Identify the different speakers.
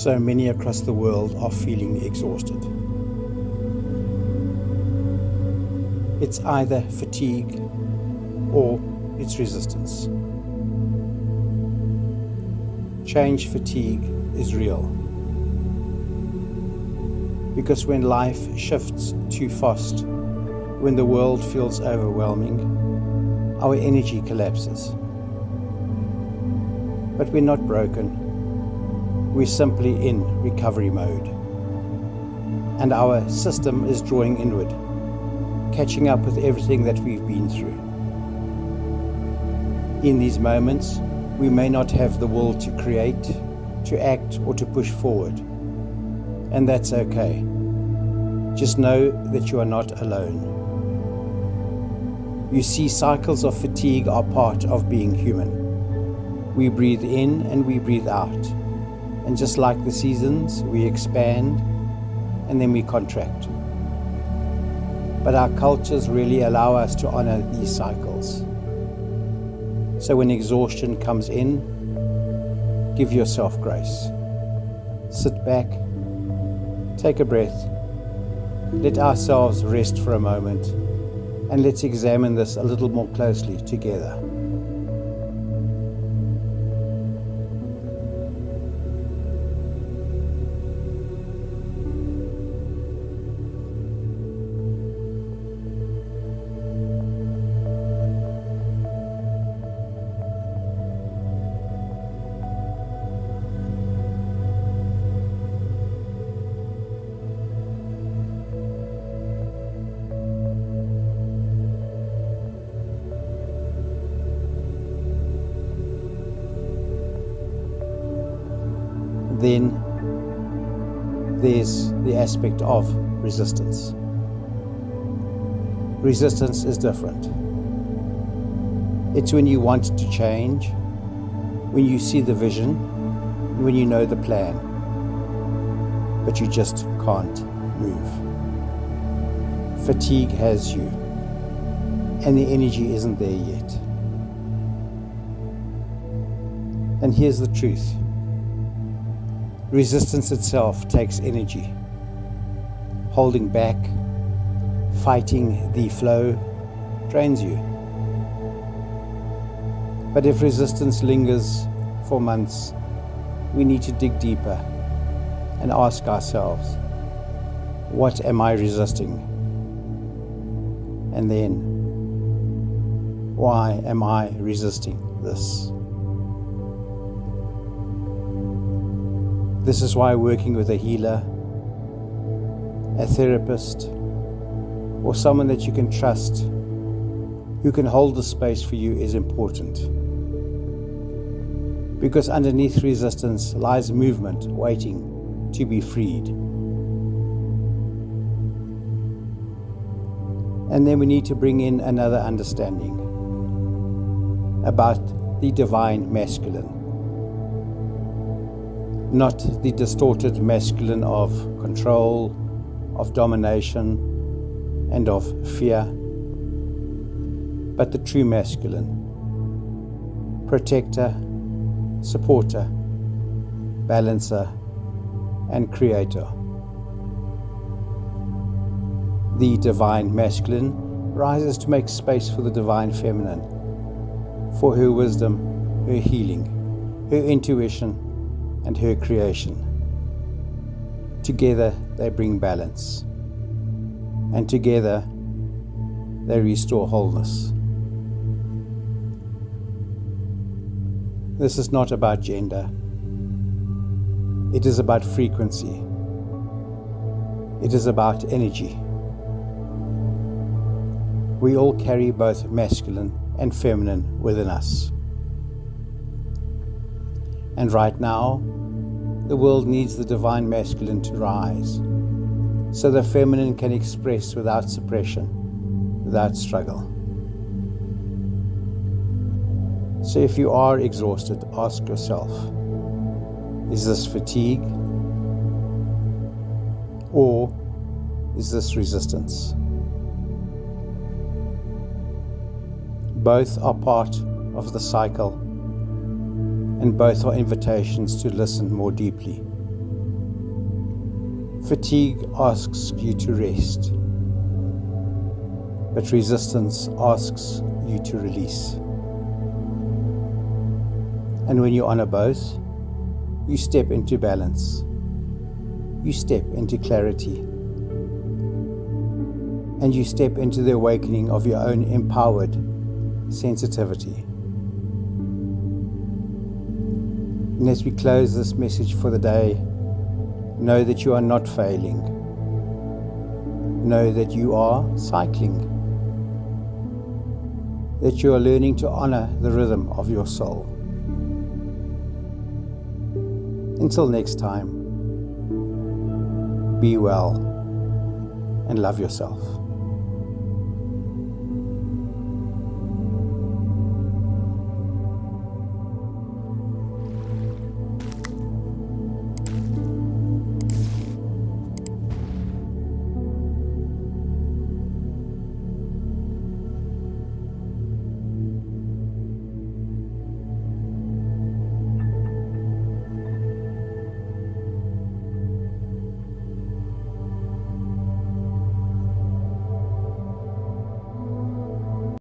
Speaker 1: So many across the world are feeling exhausted. It's either fatigue or it's resistance. Change fatigue is real. Because when life shifts too fast, when the world feels overwhelming, our energy collapses. But we're not broken. We're simply in recovery mode. And our system is drawing inward, catching up with everything that we've been through. In these moments, we may not have the will to create, to act, or to push forward. And that's okay. Just know that you are not alone. You see, cycles of fatigue are part of being human. We breathe in and we breathe out. And just like the seasons, we expand and then we contract. But our cultures really allow us to honor these cycles. So when exhaustion comes in, give yourself grace. Sit back, take a breath, let ourselves rest for a moment, and let's examine this a little more closely together. Then there's the aspect of resistance. Resistance is different. It's when you want to change, when you see the vision, when you know the plan, but you just can't move. Fatigue has you, and the energy isn't there yet. And here's the truth. Resistance itself takes energy. Holding back, fighting the flow, drains you. But if resistance lingers for months, we need to dig deeper and ask ourselves, what am I resisting? And then, why am I resisting this? This is why working with a healer, a therapist, or someone that you can trust, who can hold the space for you, is important. Because underneath resistance lies movement waiting to be freed. And then we need to bring in another understanding about the divine masculine. Not the distorted masculine of control, of domination, and of fear, but the true masculine, protector, supporter, balancer, and creator. The divine masculine rises to make space for the divine feminine, for her wisdom, her healing, her intuition, and her creation. Together they bring balance, and together they restore wholeness. This is not about gender. It is about frequency. It is about energy. We all carry both masculine and feminine within us. And right now, the world needs the divine masculine to rise, so the feminine can express without suppression, without struggle. So if you are exhausted, ask yourself, is this fatigue? Or is this resistance? Both are part of the cycle, and both are invitations to listen more deeply, Fatigue asks you to rest, but resistance asks you to release. And when you honor both, you step into balance. You step into clarity. And you step into the awakening of your own empowered sensitivity. And as we close this message for the day, know that you are not failing. Know that you are cycling. That you are learning to honor the rhythm of your soul. Until next time, be well and love yourself.